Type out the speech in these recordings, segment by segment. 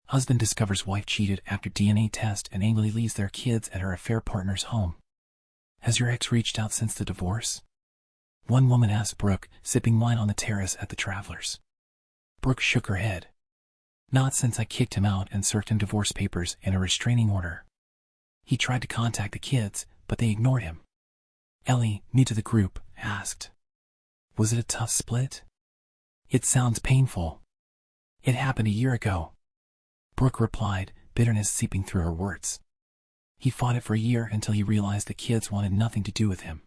Husband discovers wife cheated after DNA test and angrily leaves their kids at her affair partner's home. Has your ex reached out since the divorce? One woman asked Brooke, sipping wine on the terrace at the Travelers. Brooke shook her head. Not since I kicked him out and served him divorce papers and a restraining order. He tried to contact the kids, but they ignored him. Ellie, new to the group, asked, "Was it a tough split?" "It sounds painful. It happened a year ago." Brooke replied, bitterness seeping through her words. "He fought it for a year until he realized the kids wanted nothing to do with him.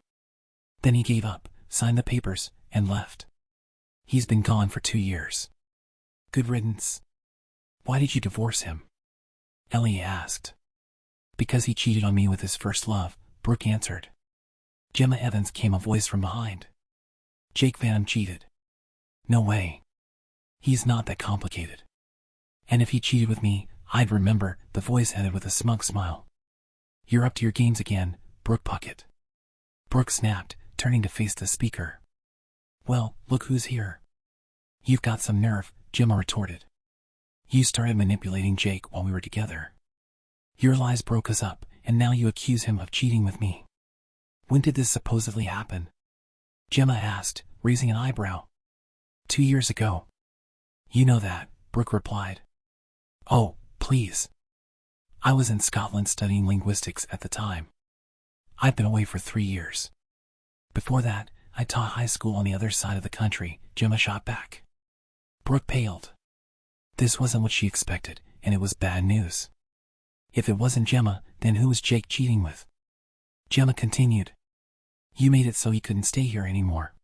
Then he gave up, signed the papers, and left. He's been gone for 2 years. Good riddance." "Why did you divorce him?" Ellie asked. "Because he cheated on me with his first love," Brooke answered. Gemma Evans came a voice from behind. "Jake Vanham cheated." "No way. He's not that complicated. And if he cheated with me, I'd remember," the voice ended with a smug smile. "You're up to your games again, Brooke Puckett." Brooke snapped, turning to face the speaker. "Well, look who's here." "You've got some nerve," Gemma retorted. "You started manipulating Jake while we were together. Your lies broke us up, and now you accuse him of cheating with me. When did this supposedly happen?" Gemma asked, raising an eyebrow. 2 years ago. "You know that," Brooke replied. "Oh, please. I was in Scotland studying linguistics at the time. I've been away for 3 years. Before that, I taught high school on the other side of the country," Gemma shot back. Brooke paled. This wasn't what she expected, and it was bad news. If it wasn't Gemma, then who was Jake cheating with? Gemma continued. "You made it so he couldn't stay here anymore.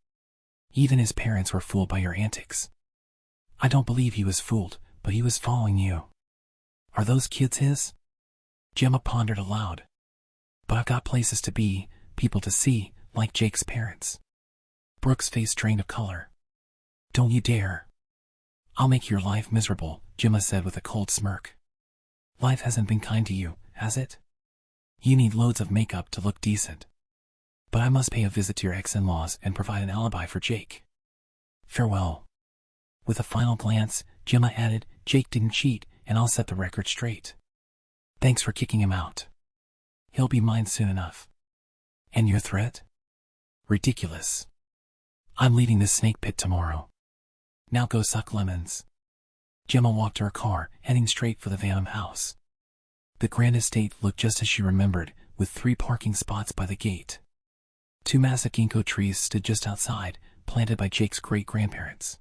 Even his parents were fooled by your antics." "I don't believe he was fooled, but he was following you." "Are those kids his?" Gemma pondered aloud. "But I've got places to be, people to see, like Jake's parents." Brooke's face drained of color. "Don't you dare. I'll make your life miserable," Gemma said with a cold smirk. "Life hasn't been kind to you, has it? You need loads of makeup to look decent. But I must pay a visit to your ex-in-laws and provide an alibi for Jake. Farewell." With a final glance, Gemma added, "Jake didn't cheat, and I'll set the record straight. Thanks for kicking him out. He'll be mine soon enough." "And your threat?" "Ridiculous. I'm leaving this snake pit tomorrow. Now go suck lemons." Gemma walked to her car, heading straight for the Vanham house. The grand estate looked just as she remembered, with 3 parking spots by the gate. 2 massive ginkgo trees stood just outside, planted by Jake's great-grandparents.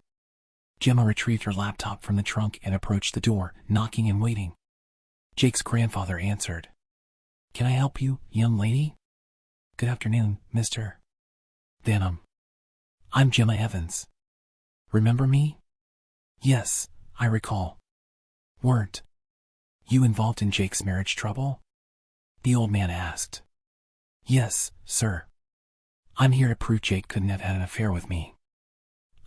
Gemma retrieved her laptop from the trunk and approached the door, knocking and waiting. Jake's grandfather answered. "Can I help you, young lady?" "Good afternoon, Mr. Vanham. I'm Gemma Evans. Remember me?" "Yes, I recall." "Weren't you involved in Jake's marriage trouble?" the old man asked. "Yes, sir. I'm here to prove Jake couldn't have had an affair with me.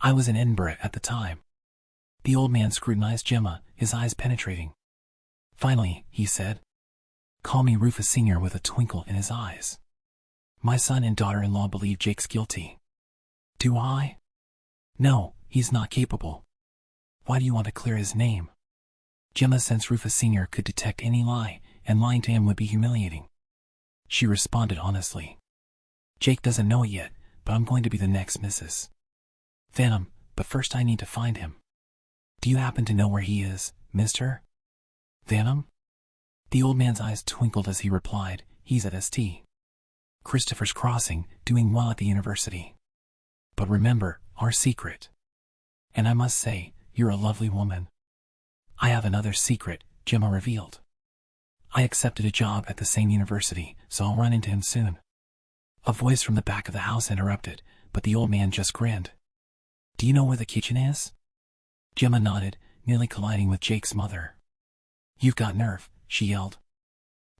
I was in Edinburgh at the time." The old man scrutinized Gemma, his eyes penetrating. Finally, he said, "Call me Rufus Sr." with a twinkle in his eyes. "My son and daughter-in-law believe Jake's guilty." "Do I?" "No, he's not capable." "Why do you want to clear his name?" Gemma sensed Rufus Sr. could detect any lie, and lying to him would be humiliating. She responded honestly. "Jake doesn't know it yet, but I'm going to be the next Mrs. Vanham, but first I need to find him. Do you happen to know where he is, Mr. Vanham?" The old man's eyes twinkled as he replied, "He's at St. Christopher's Crossing, doing well at the university. But remember, our secret. And I must say, you're a lovely woman." "I have another secret," Gemma revealed. "I accepted a job at the same university, so I'll run into him soon." A voice from the back of the house interrupted, but the old man just grinned. "Do you know where the kitchen is?" Gemma nodded, nearly colliding with Jake's mother. "You've got nerve," she yelled.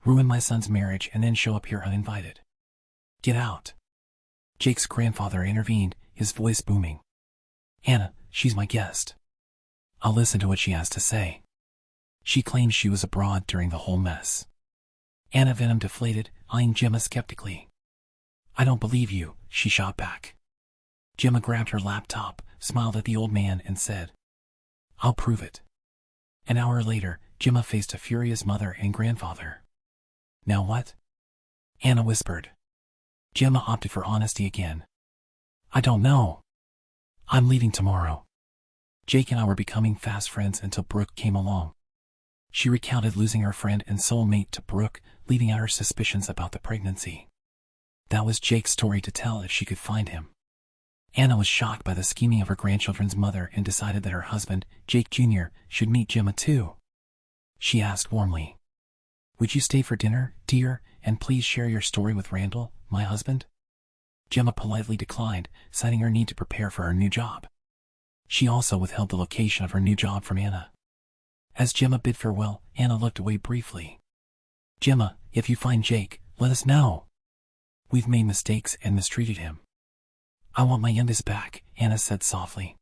"Ruin my son's marriage and then show up here uninvited. Get out." Jake's grandfather intervened, his voice booming. "Anna, she's my guest. I'll listen to what she has to say. She claims she was abroad during the whole mess." Anna Venom deflated, eyeing Gemma skeptically. "I don't believe you," she shot back. Gemma grabbed her laptop, smiled at the old man, and said, "I'll prove it." An hour later, Gemma faced a furious mother and grandfather. Now what? Anna whispered. Gemma opted for honesty again. I don't know. I'm leaving tomorrow. Jake and I were becoming fast friends until Brooke came along. She recounted losing her friend and soulmate to Brooke, leaving out her suspicions about the pregnancy. That was Jake's story to tell if she could find him. Anna was shocked by the scheming of her grandchildren's mother and decided that her husband, Jake Jr., should meet Gemma too. She asked warmly, "Would you stay for dinner, dear, and please share your story with Randall, my husband?" Gemma politely declined, citing her need to prepare for her new job. She also withheld the location of her new job from Anna. As Gemma bid farewell, Anna looked away briefly. "Gemma, if you find Jake, let us know. We've made mistakes and mistreated him." "I want my youngest back," Anna said softly.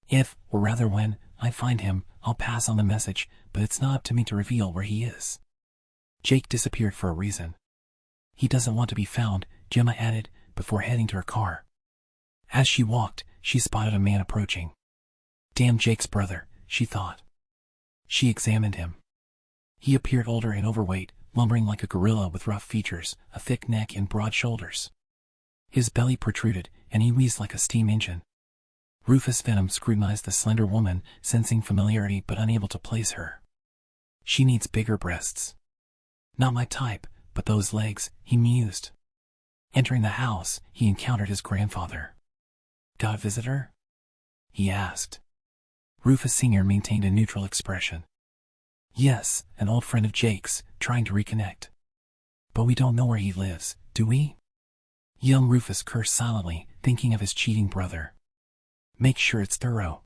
"If, or rather when, I find him, I'll pass on the message, but it's not up to me to reveal where he is. Jake disappeared for a reason. He doesn't want to be found," Gemma added, before heading to her car. As she walked, she spotted a man approaching. "Damn Jake's brother," she thought. She examined him. He appeared older and overweight, lumbering like a gorilla with rough features, a thick neck and broad shoulders. His belly protruded, and he wheezed like a steam engine. Rufus Venom scrutinized the slender woman, sensing familiarity but unable to place her. "She needs bigger breasts." "Not my type, but those legs," he mused. Entering the house, he encountered his grandfather. "Got a visitor?" he asked. Rufus Sr. maintained a neutral expression. "Yes, an old friend of Jake's, trying to reconnect. But we don't know where he lives, do we?" Young Rufus cursed silently, thinking of his cheating brother. "Make sure it's thorough."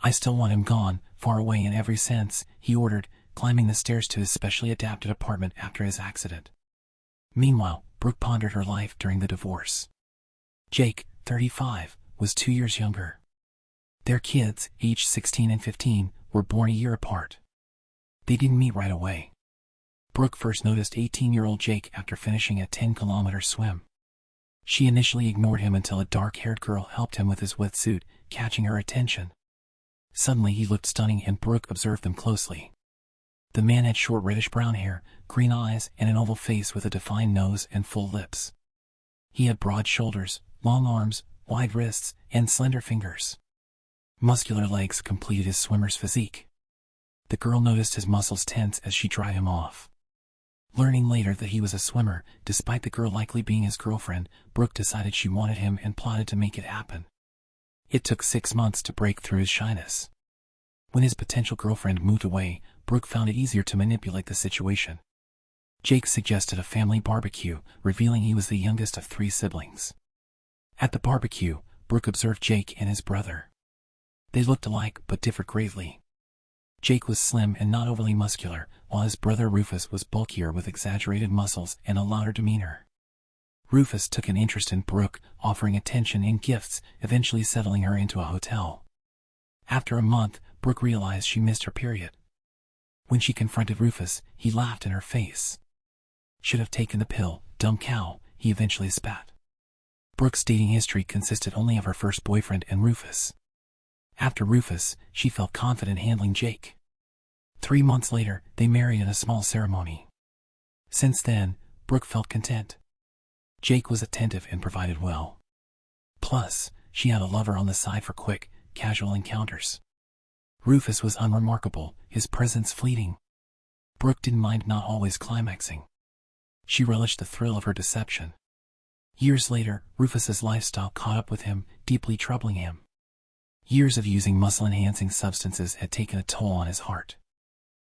"I still want him gone, far away in every sense," he ordered, climbing the stairs to his specially adapted apartment after his accident. Meanwhile, Brooke pondered her life during the divorce. Jake, 35, was 2 years younger. Their kids, aged 16 and 15, were born a year apart. They didn't meet right away. Brooke first noticed 18-year-old Jake after finishing a 10-kilometer swim. She initially ignored him until a dark-haired girl helped him with his wetsuit, catching her attention. Suddenly he looked stunning and Brooke observed them closely. The man had short reddish-brown hair, green eyes, and an oval face with a defined nose and full lips. He had broad shoulders, long arms, wide wrists, and slender fingers. Muscular legs completed his swimmer's physique. The girl noticed his muscles tense as she dried him off. Learning later that he was a swimmer, despite the girl likely being his girlfriend, Brooke decided she wanted him and plotted to make it happen. It took 6 months to break through his shyness. When his potential girlfriend moved away, Brooke found it easier to manipulate the situation. Jake suggested a family barbecue, revealing he was the youngest of 3 siblings. At the barbecue, Brooke observed Jake and his brother. They looked alike but differed greatly. Jake was slim and not overly muscular, while his brother Rufus was bulkier with exaggerated muscles and a louder demeanor. Rufus took an interest in Brooke, offering attention and gifts, eventually settling her into a hotel. After a month, Brooke realized she missed her period. When she confronted Rufus, he laughed in her face. "Should have taken the pill, dumb cow," he eventually spat. Brooke's dating history consisted only of her first boyfriend and Rufus. After Rufus, she felt confident handling Jake. 3 months later, they married in a small ceremony. Since then, Brooke felt content. Jake was attentive and provided well. Plus, she had a lover on the side for quick, casual encounters. Rufus was unremarkable, his presence fleeting. Brooke didn't mind not always climaxing. She relished the thrill of her deception. Years later, Rufus's lifestyle caught up with him, deeply troubling him. Years of using muscle-enhancing substances had taken a toll on his heart.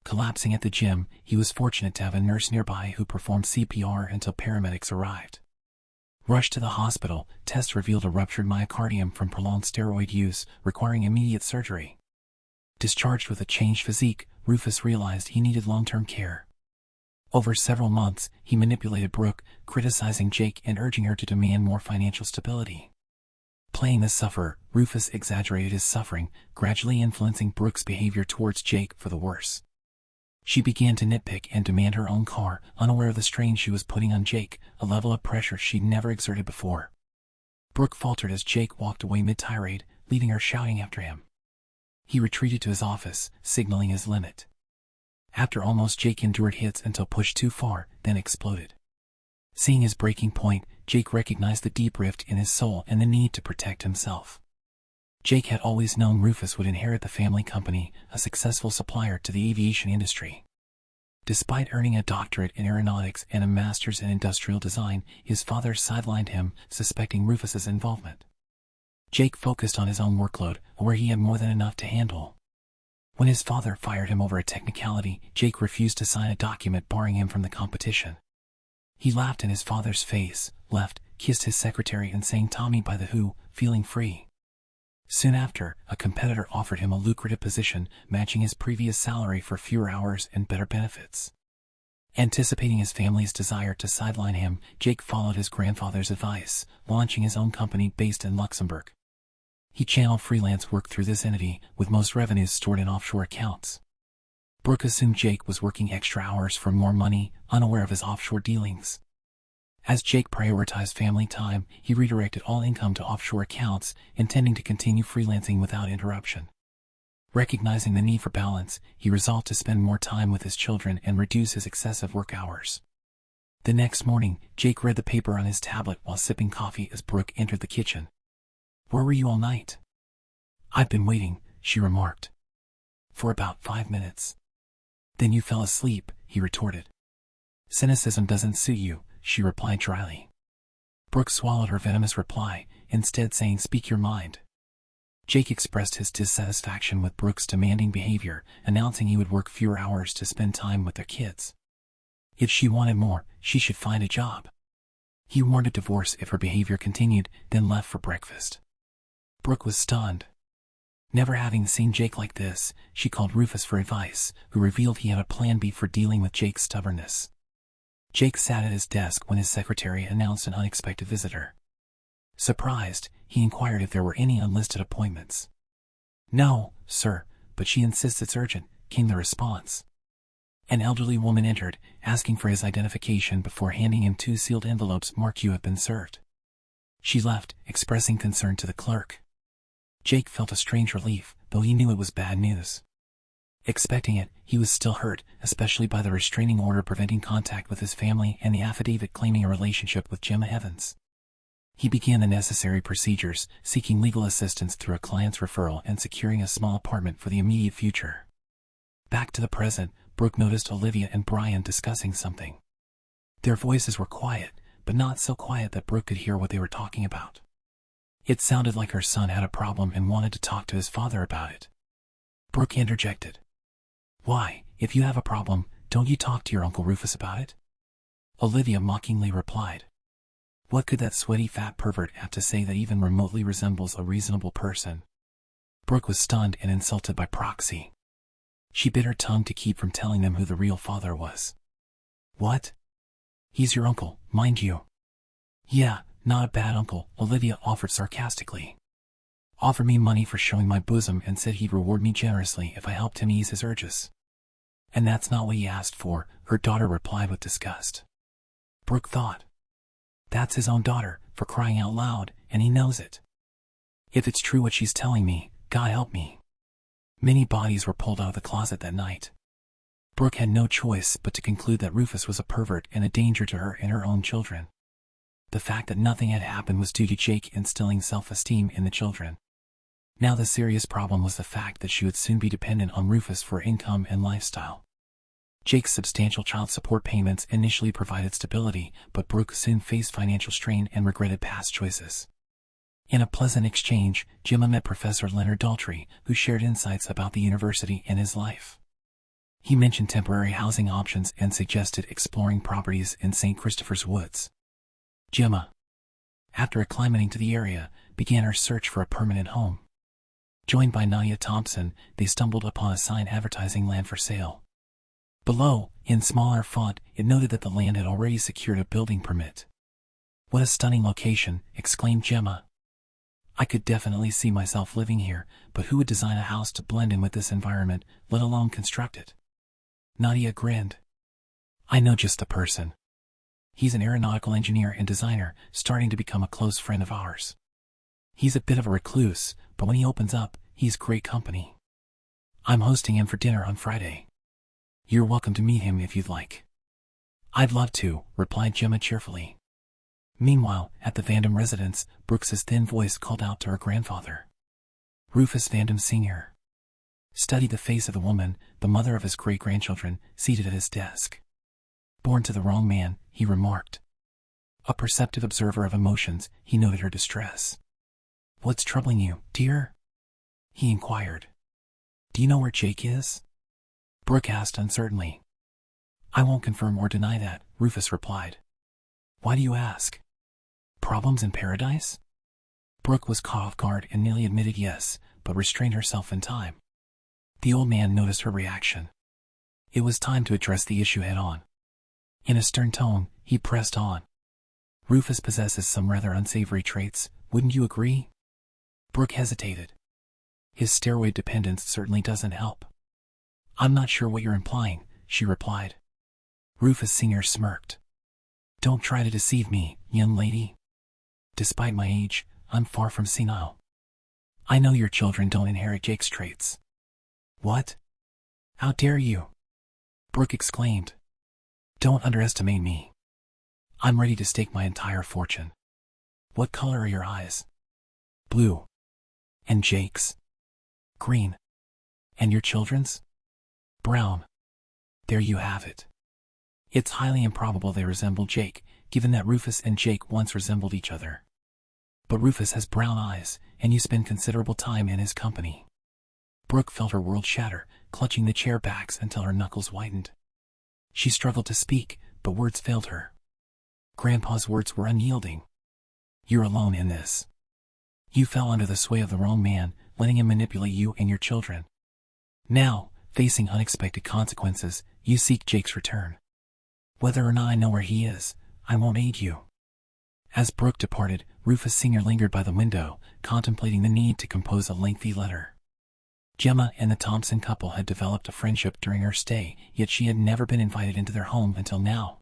Collapsing at the gym, he was fortunate to have a nurse nearby who performed CPR until paramedics arrived. Rushed to the hospital, tests revealed a ruptured myocardium from prolonged steroid use, requiring immediate surgery. Discharged with a changed physique, Rufus realized he needed long-term care. Over several months, he manipulated Brooke, criticizing Jake and urging her to demand more financial stability. Playing the sufferer, Rufus exaggerated his suffering, gradually influencing Brooke's behavior towards Jake for the worse. She began to nitpick and demand her own car, unaware of the strain she was putting on Jake, a level of pressure she'd never exerted before. Brooke faltered as Jake walked away mid-tirade, leaving her shouting after him. He retreated to his office, signaling his limit. After almost, Jake endured hits until pushed too far, then exploded. Seeing his breaking point, Jake recognized the deep rift in his soul and the need to protect himself. Jake had always known Rufus would inherit the family company, a successful supplier to the aviation industry. Despite earning a doctorate in aeronautics and a master's in industrial design, his father sidelined him, suspecting Rufus's involvement. Jake focused on his own workload, where he had more than enough to handle. When his father fired him over a technicality, Jake refused to sign a document barring him from the competition. He laughed in his father's face, left, kissed his secretary and sang Tommy by the Who, feeling free. Soon after, a competitor offered him a lucrative position, matching his previous salary for fewer hours and better benefits. Anticipating his family's desire to sideline him, Jake followed his grandfather's advice, launching his own company based in Luxembourg. He channeled freelance work through this entity, with most revenues stored in offshore accounts. Brooke assumed Jake was working extra hours for more money, unaware of his offshore dealings. As Jake prioritized family time, he redirected all income to offshore accounts, intending to continue freelancing without interruption. Recognizing the need for balance, he resolved to spend more time with his children and reduce his excessive work hours. The next morning, Jake read the paper on his tablet while sipping coffee as Brooke entered the kitchen. "Where were you all night?" "I've been waiting," she remarked. "For about 5 minutes." "Then you fell asleep," he retorted. "Cynicism doesn't suit you," she replied dryly. Brooke swallowed her venomous reply, instead saying, "Speak your mind." Jake expressed his dissatisfaction with Brooke's demanding behavior, announcing he would work fewer hours to spend time with their kids. If she wanted more, she should find a job. He warned of divorce if her behavior continued, then left for breakfast. Brooke was stunned. Never having seen Jake like this, she called Rufus for advice, who revealed he had a plan B for dealing with Jake's stubbornness. Jake sat at his desk when his secretary announced an unexpected visitor. Surprised, he inquired if there were any unlisted appointments. "No, sir, but she insists it's urgent," came the response. An elderly woman entered, asking for his identification before handing him 2 sealed envelopes marked "You have been served." She left, expressing concern to the clerk. Jake felt a strange relief, though he knew it was bad news. Expecting it, he was still hurt, especially by the restraining order preventing contact with his family and the affidavit claiming a relationship with Gemma Evans. He began the necessary procedures, seeking legal assistance through a client's referral and securing a small apartment for the immediate future. Back to the present, Brooke noticed Olivia and Brian discussing something. Their voices were quiet, but not so quiet that Brooke could hear what they were talking about. It sounded like her son had a problem and wanted to talk to his father about it. Brooke interjected. "Why, if you have a problem, don't you talk to your Uncle Rufus about it?" Olivia mockingly replied. What could that sweaty fat pervert have to say that even remotely resembles a reasonable person? Brooke was stunned and insulted by proxy. She bit her tongue to keep from telling them who the real father was. "What? He's your uncle, mind you." "Yeah, not a bad uncle," Olivia offered sarcastically. "Offered me money for showing my bosom and said he'd reward me generously if I helped him ease his urges." "And that's not what he asked for," her daughter replied with disgust. Brooke thought. That's his own daughter, for crying out loud, and he knows it. If it's true what she's telling me, God help me. Many bodies were pulled out of the closet that night. Brooke had no choice but to conclude that Rufus was a pervert and a danger to her and her own children. The fact that nothing had happened was due to Jake instilling self-esteem in the children. Now the serious problem was the fact that she would soon be dependent on Rufus for income and lifestyle. Jake's substantial child support payments initially provided stability, but Brooke soon faced financial strain and regretted past choices. In a pleasant exchange, Gemma met Professor Leonard Daltrey, who shared insights about the university and his life. He mentioned temporary housing options and suggested exploring properties in St. Christopher's Woods. Gemma, after acclimating to the area, began her search for a permanent home. Joined by Nadia Thompson, they stumbled upon a sign advertising land for sale. Below, in smaller font, it noted that the land had already secured a building permit. "What a stunning location," exclaimed Gemma. "I could definitely see myself living here, but who would design a house to blend in with this environment, let alone construct it?" Nadia grinned. "I know just the person. He's an aeronautical engineer and designer, starting to become a close friend of ours. He's a bit of a recluse, but when he opens up, he's great company. I'm hosting him for dinner on Friday. You're welcome to meet him if you'd like. I'd love to, replied Gemma cheerfully. Meanwhile, at the Vandam residence, Brooks's thin voice called out to her grandfather. Rufus Vandam Sr. studied the face of the woman, the mother of his great-grandchildren, seated at his desk. Born to the wrong man, he remarked. A perceptive observer of emotions, he noted her distress. What's troubling you, dear? He inquired. Do you know where Jake is? Brooke asked uncertainly. I won't confirm or deny that, Rufus replied. Why do you ask? Problems in paradise? Brooke was caught off guard and nearly admitted yes, but restrained herself in time. The old man noticed her reaction. It was time to address the issue head-on. In a stern tone, he pressed on. Rufus possesses some rather unsavory traits, wouldn't you agree? Brooke hesitated. His steroid dependence certainly doesn't help. I'm not sure what you're implying, she replied. Rufus Sr. smirked. Don't try to deceive me, young lady. Despite my age, I'm far from senile. I know your children don't inherit Jake's traits. What? How dare you? Brooke exclaimed. Don't underestimate me. I'm ready to stake my entire fortune. What color are your eyes? Blue. And Jake's? Green. And your children's? Brown. There you have it. It's highly improbable they resemble Jake, given that Rufus and Jake once resembled each other. But Rufus has brown eyes, and you spend considerable time in his company. Brooke felt her world shatter, clutching the chair backs until her knuckles whitened. She struggled to speak, but words failed her. Grandpa's words were unyielding. You're alone in this. You fell under the sway of the wrong man, letting him manipulate you and your children. Now, facing unexpected consequences, you seek Jake's return. Whether or not I know where he is, I won't aid you. As Brooke departed, Rufus Sr. lingered by the window, contemplating the need to compose a lengthy letter. Gemma and the Thompson couple had developed a friendship during her stay, yet she had never been invited into their home until now.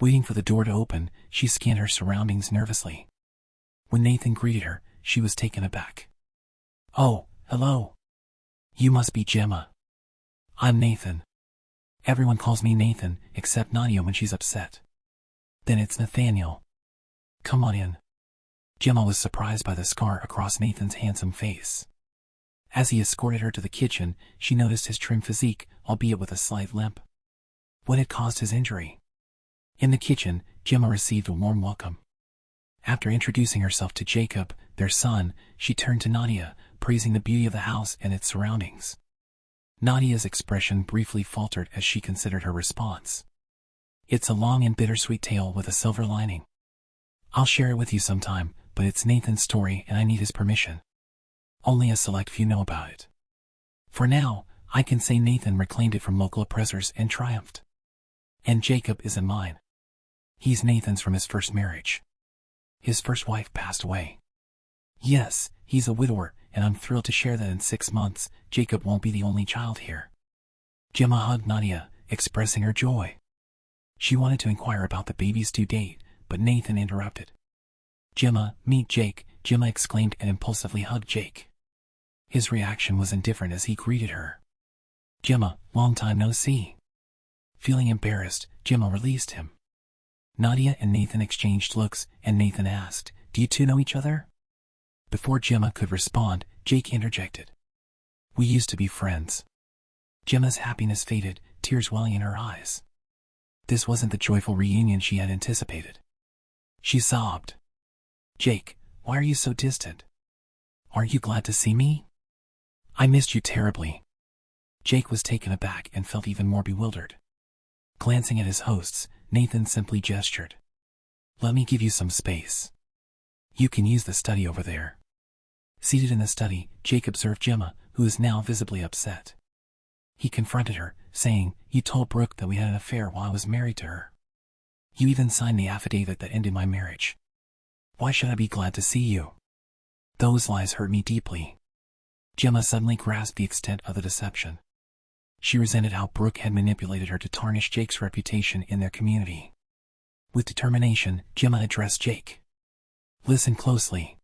Waiting for the door to open, she scanned her surroundings nervously. When Nathan greeted her, she was taken aback. Oh, hello. You must be Gemma. I'm Nathan. Everyone calls me Nathan, except Nadia when she's upset. Then it's Nathaniel. Come on in. Gemma was surprised by the scar across Nathan's handsome face. As he escorted her to the kitchen, she noticed his trim physique, albeit with a slight limp. What had caused his injury? In the kitchen, Gemma received a warm welcome. After introducing herself to Jacob, their son, she turned to Nadia, praising the beauty of the house and its surroundings. Nadia's expression briefly faltered as she considered her response. It's a long and bittersweet tale with a silver lining. I'll share it with you sometime, but it's Nathan's story and I need his permission. Only a select few know about it. For now, I can say Nathan reclaimed it from local oppressors and triumphed. And Jacob isn't mine. He's Nathan's from his first marriage. His first wife passed away. Yes, he's a widower, and I'm thrilled to share that in 6 months, Jacob won't be the only child here. Gemma hugged Nadia, expressing her joy. She wanted to inquire about the baby's due date, but Nathan interrupted. Gemma, meet Jake, Gemma exclaimed and impulsively hugged Jake. His reaction was indifferent as he greeted her. Gemma, long time no see. Feeling embarrassed, Gemma released him. Nadia and Nathan exchanged looks, and Nathan asked, Do you two know each other? Before Gemma could respond, Jake interjected. We used to be friends. Gemma's happiness faded, tears welling in her eyes. This wasn't the joyful reunion she had anticipated. She sobbed. Jake, why are you so distant? Aren't you glad to see me? I missed you terribly. Jake was taken aback and felt even more bewildered. Glancing at his hosts, Nathan simply gestured. Let me give you some space. You can use the study over there. Seated in the study, Jake observed Gemma, who was now visibly upset. He confronted her, saying, You told Brooke that we had an affair while I was married to her. You even signed the affidavit that ended my marriage. Why should I be glad to see you? Those lies hurt me deeply. Gemma suddenly grasped the extent of the deception. She resented how Brooke had manipulated her to tarnish Jake's reputation in their community. With determination, Gemma addressed Jake. Listen closely.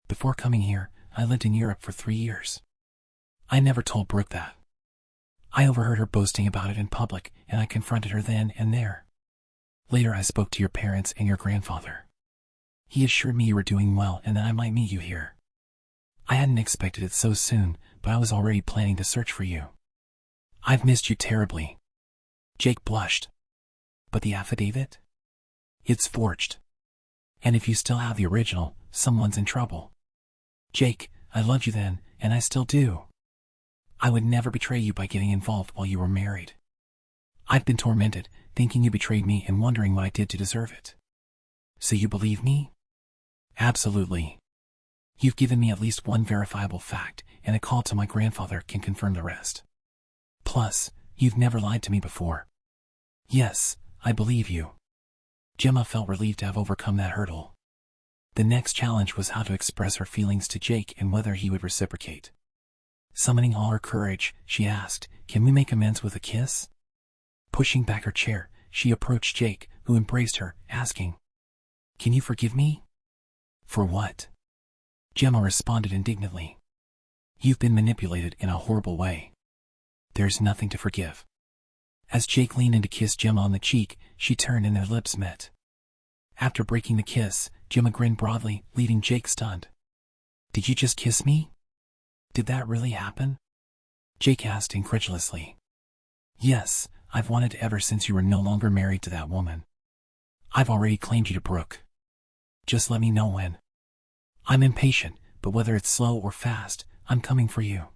Before coming here, I lived in Europe for 3 years. I never told Brooke that. I overheard her boasting about it in public, and I confronted her then and there. Later I spoke to your parents and your grandfather. He assured me you were doing well and that I might meet you here. I hadn't expected it so soon, but I was already planning to search for you. I've missed you terribly. Jake blushed. But the affidavit? It's forged. And if you still have the original, someone's in trouble. Jake, I loved you then, and I still do. I would never betray you by getting involved while you were married. I've been tormented, thinking you betrayed me and wondering what I did to deserve it. So you believe me? Absolutely. You've given me at least one verifiable fact, and a call to my grandfather can confirm the rest. Plus, you've never lied to me before. Yes, I believe you. Gemma felt relieved to have overcome that hurdle. The next challenge was how to express her feelings to Jake and whether he would reciprocate. Summoning all her courage, she asked, "Can we make amends with a kiss?" Pushing back her chair, she approached Jake, who embraced her, asking, "Can you forgive me?" For what? Gemma responded indignantly. You've been manipulated in a horrible way. There's nothing to forgive. As Jake leaned in to kiss Gemma on the cheek, she turned and their lips met. After breaking the kiss, Gemma grinned broadly, leaving Jake stunned. Did you just kiss me? Did that really happen? Jake asked incredulously. Yes, I've wanted to ever since you were no longer married to that woman. I've already claimed you to Brooke. Just let me know when. I'm impatient, but whether it's slow or fast, I'm coming for you.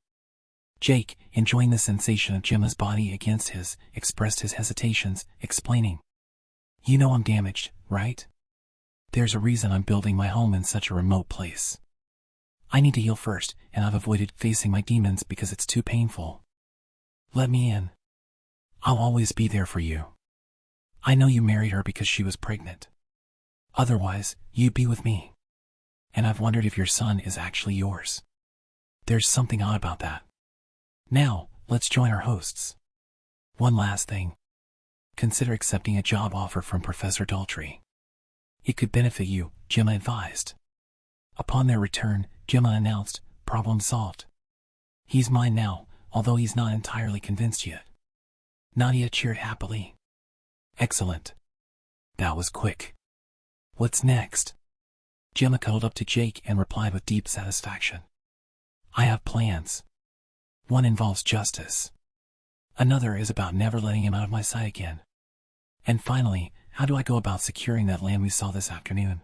Jake, enjoying the sensation of Gemma's body against his, expressed his hesitations, explaining. You know I'm damaged, right? There's a reason I'm building my home in such a remote place. I need to heal first, and I've avoided facing my demons because it's too painful. Let me in. I'll always be there for you. I know you married her because she was pregnant. Otherwise, you'd be with me. And I've wondered if your son is actually yours. There's something odd about that. Now, let's join our hosts. One last thing. Consider accepting a job offer from Professor Daltrey. It could benefit you, Gemma advised. Upon their return, Gemma announced, problem solved. He's mine now, although he's not entirely convinced yet. Nadia cheered happily. Excellent. That was quick. What's next? Gemma cuddled up to Jake and replied with deep satisfaction. I have plans. One involves justice. Another is about never letting him out of my sight again. And finally, how do I go about securing that land we saw this afternoon?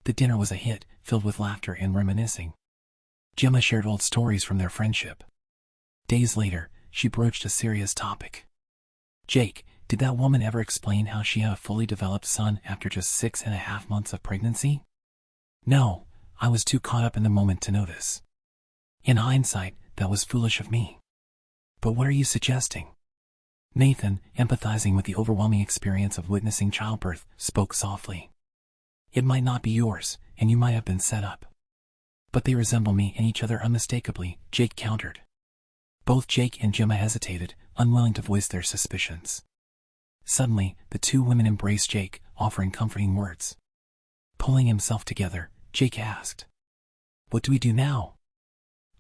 The dinner was a hit, filled with laughter and reminiscing. Gemma shared old stories from their friendship. Days later, she broached a serious topic. Jake, did that woman ever explain how she had a fully developed son after just 6.5 months of pregnancy? No, I was too caught up in the moment to notice. In hindsight, that was foolish of me. But what are you suggesting? Nathan, empathizing with the overwhelming experience of witnessing childbirth, spoke softly. It might not be yours, and you might have been set up. But they resemble me and each other unmistakably, Jake countered. Both Jake and Gemma hesitated, unwilling to voice their suspicions. Suddenly, the two women embraced Jake, offering comforting words. Pulling himself together, Jake asked, What do we do now?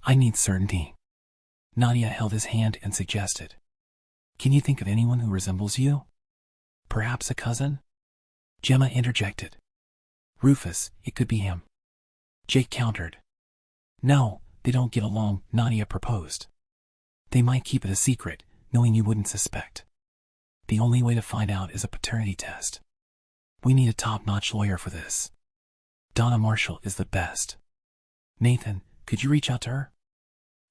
I need certainty. Nadia held his hand and suggested, Can you think of anyone who resembles you? Perhaps a cousin? Gemma interjected. Rufus, it could be him. Jake countered. No, they don't get along, Nadia proposed. They might keep it a secret, knowing you wouldn't suspect. The only way to find out is a paternity test. We need a top-notch lawyer for this. Donna Marshall is the best. Nathan, could you reach out to her?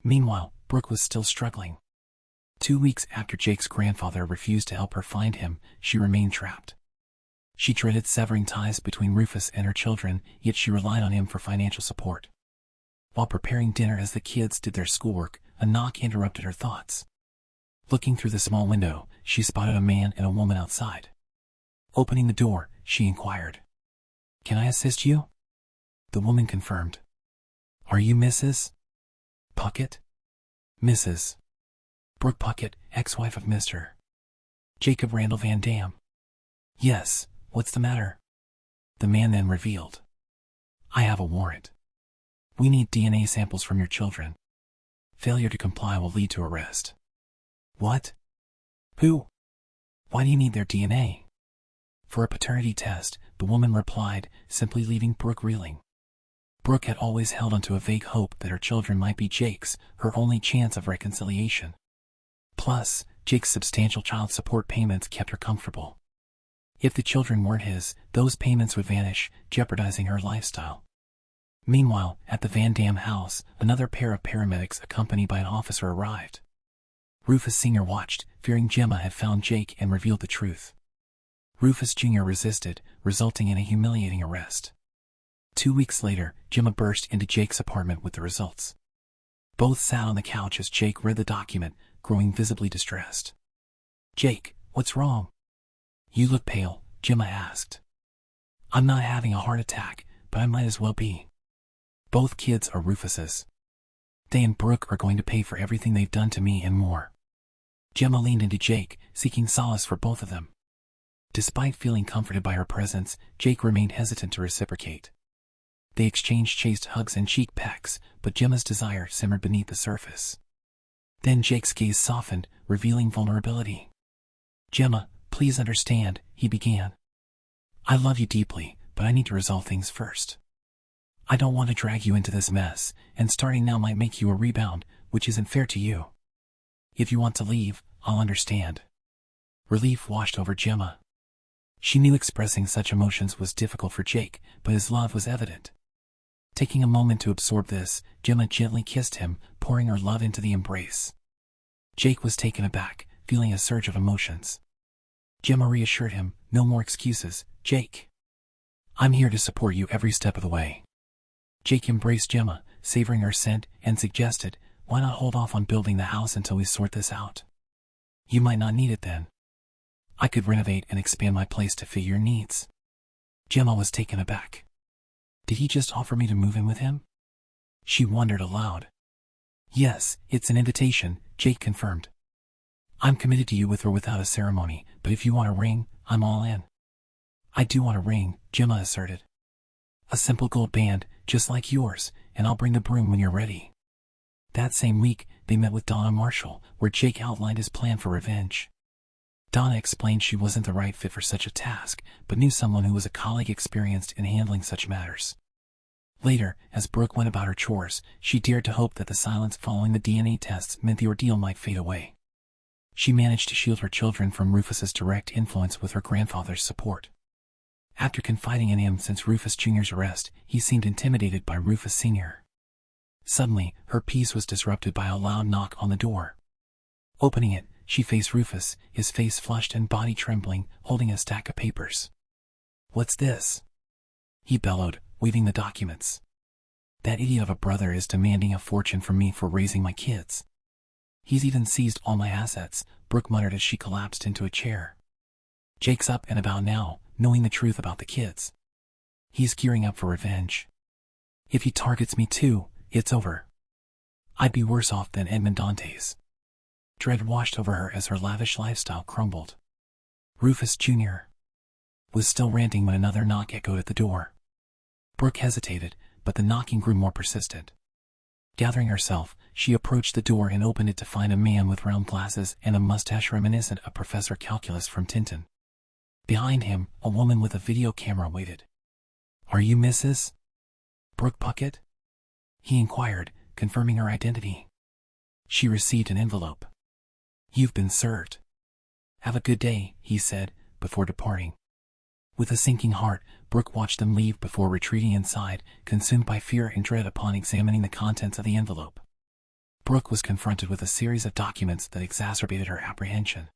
Meanwhile, Brooke was still struggling. 2 weeks after Jake's grandfather refused to help her find him, she remained trapped. She dreaded severing ties between Rufus and her children, yet she relied on him for financial support. While preparing dinner as the kids did their schoolwork, a knock interrupted her thoughts. Looking through the small window, she spotted a man and a woman outside. Opening the door, she inquired, Can I assist you? The woman confirmed. Are you Mrs. Puckett? Mrs. Brooke Puckett, ex-wife of Mr. Jacob Randall Van Dam. Yes, what's the matter? The man then revealed. I have a warrant. We need DNA samples from your children. Failure to comply will lead to arrest. What? Who? Why do you need their DNA? For a paternity test, the woman replied, simply leaving Brooke reeling. Brooke had always held onto a vague hope that her children might be Jake's, her only chance of reconciliation. Plus, Jake's substantial child support payments kept her comfortable. If the children weren't his, those payments would vanish, jeopardizing her lifestyle. Meanwhile, at the Van Dam house, another pair of paramedics accompanied by an officer arrived. Rufus Sr. watched, fearing Gemma had found Jake and revealed the truth. Rufus Jr. resisted, resulting in a humiliating arrest. 2 weeks later, Gemma burst into Jake's apartment with the results. Both sat on the couch as Jake read the document, growing visibly distressed. "Jake, what's wrong?" "You look pale," Gemma asked. "I'm not having a heart attack, but I might as well be. Both kids are Rufus's. They and Brooke are going to pay for everything they've done to me and more." Gemma leaned into Jake, seeking solace for both of them. Despite feeling comforted by her presence, Jake remained hesitant to reciprocate. They exchanged chaste hugs and cheek pecks, but Gemma's desire simmered beneath the surface. Then Jake's gaze softened, revealing vulnerability. "Gemma, please understand," he began. "I love you deeply, but I need to resolve things first. I don't want to drag you into this mess, and starting now might make you a rebound, which isn't fair to you. If you want to leave, I'll understand." Relief washed over Gemma. She knew expressing such emotions was difficult for Jake, but his love was evident. Taking a moment to absorb this, Gemma gently kissed him, pouring her love into the embrace. Jake was taken aback, feeling a surge of emotions. Gemma reassured him, "No more excuses, Jake. I'm here to support you every step of the way." Jake embraced Gemma, savoring her scent, and suggested, "Why not hold off on building the house until we sort this out? You might not need it then. I could renovate and expand my place to fit your needs." Gemma was taken aback. Did he just offer me to move in with him? She wondered aloud. "Yes, it's an invitation," Jake confirmed. "I'm committed to you with or without a ceremony, but if you want a ring, I'm all in." "I do want a ring," Gemma asserted. "A simple gold band, just like yours, and I'll bring the broom when you're ready." That same week, they met with Donna Marshall, where Jake outlined his plan for revenge. Donna explained she wasn't the right fit for such a task, but knew someone who was a colleague experienced in handling such matters. Later, as Brooke went about her chores, she dared to hope that the silence following the DNA tests meant the ordeal might fade away. She managed to shield her children from Rufus's direct influence with her grandfather's support. After confiding in him since Rufus Jr.'s arrest, he seemed intimidated by Rufus Sr. Suddenly, her peace was disrupted by a loud knock on the door. Opening it, she faced Rufus, his face flushed and body trembling, holding a stack of papers. "What's this?" he bellowed, waving the documents. "That idiot of a brother is demanding a fortune from me for raising my kids. He's even seized all my assets," Brooke muttered as she collapsed into a chair. "Jake's up and about now, knowing the truth about the kids. He's gearing up for revenge. If he targets me too, it's over. I'd be worse off than Edmond Dantes." Dread washed over her as her lavish lifestyle crumbled. Rufus Jr. was still ranting when another knock echoed at the door. Brooke hesitated, but the knocking grew more persistent. Gathering herself, she approached the door and opened it to find a man with round glasses and a mustache reminiscent of Professor Calculus from Tintin. Behind him, a woman with a video camera waited. "Are you Mrs. Brooke Puckett?" he inquired, confirming her identity. She received an envelope. "You've been served. Have a good day," he said, before departing. With a sinking heart, Brooke watched them leave before retreating inside, consumed by fear and dread upon examining the contents of the envelope. Brooke was confronted with a series of documents that exacerbated her apprehension.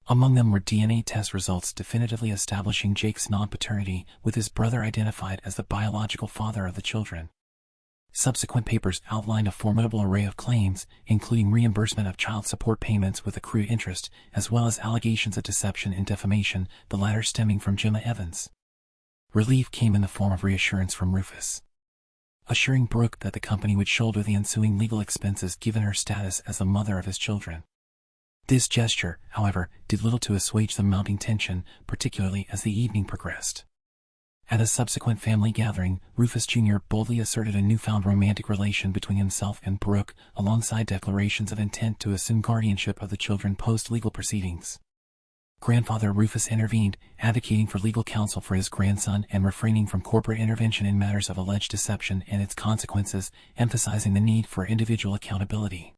Among them were DNA test results definitively establishing Jake's non-paternity, with his brother identified as the biological father of the children. Subsequent papers outlined a formidable array of claims, including reimbursement of child support payments with accrued interest, as well as allegations of deception and defamation, the latter stemming from Gemma Evans. Relief came in the form of reassurance from Rufus, assuring Brooke that the company would shoulder the ensuing legal expenses given her status as the mother of his children. This gesture, however, did little to assuage the mounting tension, particularly as the evening progressed. At a subsequent family gathering, Rufus Jr. boldly asserted a newfound romantic relation between himself and Brooke, alongside declarations of intent to assume guardianship of the children post-legal proceedings. Grandfather Rufus intervened, advocating for legal counsel for his grandson and refraining from corporate intervention in matters of alleged deception and its consequences, emphasizing the need for individual accountability.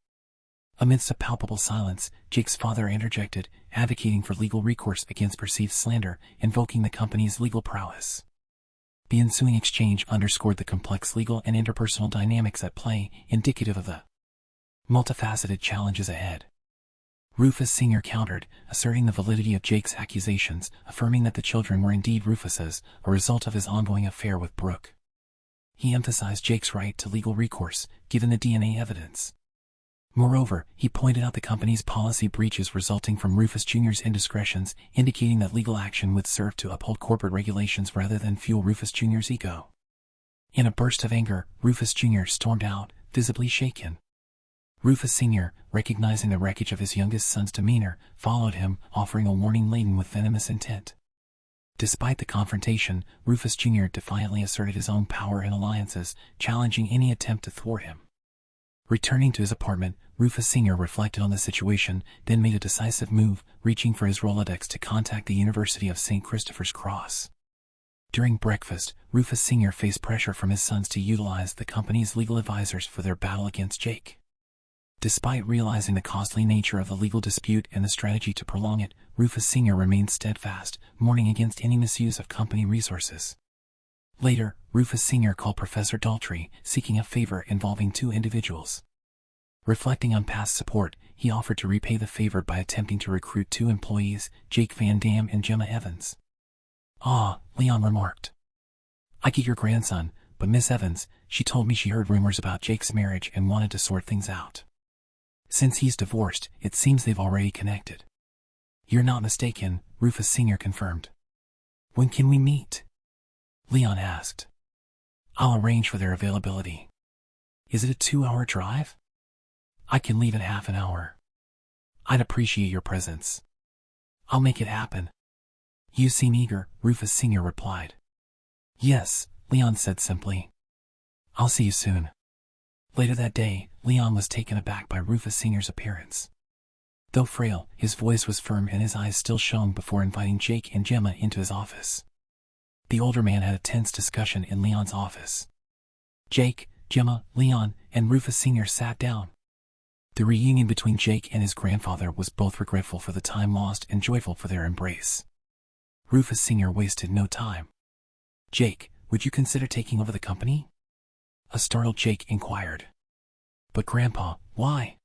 Amidst a palpable silence, Jake's father interjected, advocating for legal recourse against perceived slander, invoking the company's legal prowess. The ensuing exchange underscored the complex legal and interpersonal dynamics at play, indicative of the multifaceted challenges ahead. Rufus Sr. countered, asserting the validity of Jake's accusations, affirming that the children were indeed Rufus's, a result of his ongoing affair with Brooke. He emphasized Jake's right to legal recourse, given the DNA evidence. Moreover, he pointed out the company's policy breaches resulting from Rufus Jr.'s indiscretions, indicating that legal action would serve to uphold corporate regulations rather than fuel Rufus Jr.'s ego. In a burst of anger, Rufus Jr. stormed out, visibly shaken. Rufus Sr., recognizing the wreckage of his youngest son's demeanor, followed him, offering a warning laden with venomous intent. Despite the confrontation, Rufus Jr. defiantly asserted his own power and alliances, challenging any attempt to thwart him. Returning to his apartment, Rufus Sr. reflected on the situation, then made a decisive move, reaching for his Rolodex to contact the University of St. Christopher's Cross. During breakfast, Rufus Sr. faced pressure from his sons to utilize the company's legal advisors for their battle against Jake. Despite realizing the costly nature of the legal dispute and the strategy to prolong it, Rufus Sr. remained steadfast, warning against any misuse of company resources. Later, Rufus Sr. called Professor Daltrey, seeking a favor involving two individuals. Reflecting on past support, he offered to repay the favor by attempting to recruit two employees, Jake Van Dam and Gemma Evans. "Ah," Leon remarked. "I get your grandson, but Miss Evans, she told me she heard rumors about Jake's marriage and wanted to sort things out. Since he's divorced, it seems they've already connected." "You're not mistaken," Rufus Sr. confirmed. "When can we meet?" Leon asked. "I'll arrange for their availability." "Is it a 2-hour drive?" "I can leave in half an hour." "I'd appreciate your presence." "I'll make it happen." "You seem eager," Rufus Sr. replied. "Yes," Leon said simply. "I'll see you soon." Later that day, Leon was taken aback by Rufus Sr.'s appearance. Though frail, his voice was firm and his eyes still shone before inviting Jake and Gemma into his office. The older man had a tense discussion in Leon's office. Jake, Gemma, Leon, and Rufus Sr. sat down. The reunion between Jake and his grandfather was both regretful for the time lost and joyful for their embrace. Rufus Sr. wasted no time. "Jake, would you consider taking over the company?" A startled Jake inquired. "But Grandpa, why?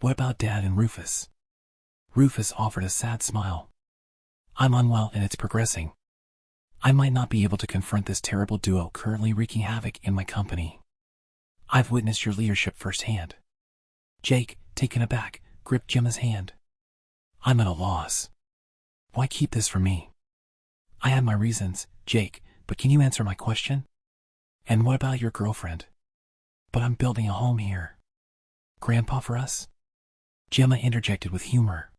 What about Dad and Rufus?" Rufus offered a sad smile. "I'm unwell and it's progressing. I might not be able to confront this terrible duo currently wreaking havoc in my company. I've witnessed your leadership firsthand." Jake, taken aback, gripped Gemma's hand. "I'm at a loss. Why keep this from me?" "I have my reasons, Jake, but can you answer my question?" "And what about your girlfriend?" "But I'm building a home here." "Grandpa for us?" Gemma interjected with humor.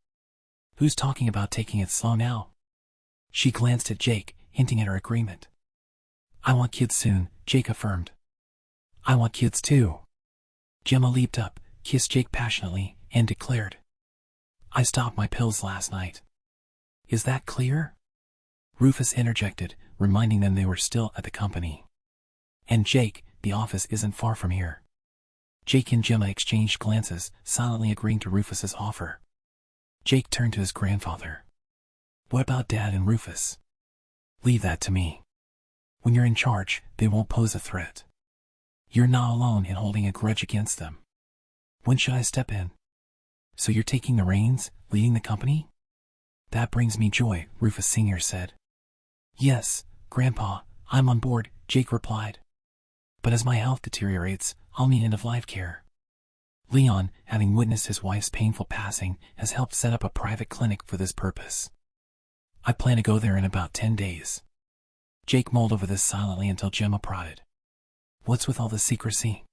"Who's talking about taking it slow now?" She glanced at Jake, hinting at her agreement. "I want kids soon," Jake affirmed. "I want kids too." Gemma leaped up, kissed Jake passionately, and declared, "I stopped my pills last night." "Is that clear?" Rufus interjected, reminding them they were still at the company. "And Jake, the office isn't far from here." Jake and Gemma exchanged glances, silently agreeing to Rufus's offer. Jake turned to his grandfather. "What about Dad and Rufus?" "Leave that to me. When you're in charge, they won't pose a threat. You're not alone in holding a grudge against them. When should I step in?" "So you're taking the reins, leading the company?" "That brings me joy," Rufus Sr. said. "Yes, Grandpa, I'm on board," Jake replied. "But as my health deteriorates, I'll need end-of-life care." Leon, having witnessed his wife's painful passing, has helped set up a private clinic for this purpose. "I plan to go there in about 10 days. Jake mulled over this silently until Gemma prodded. "What's with all the secrecy?"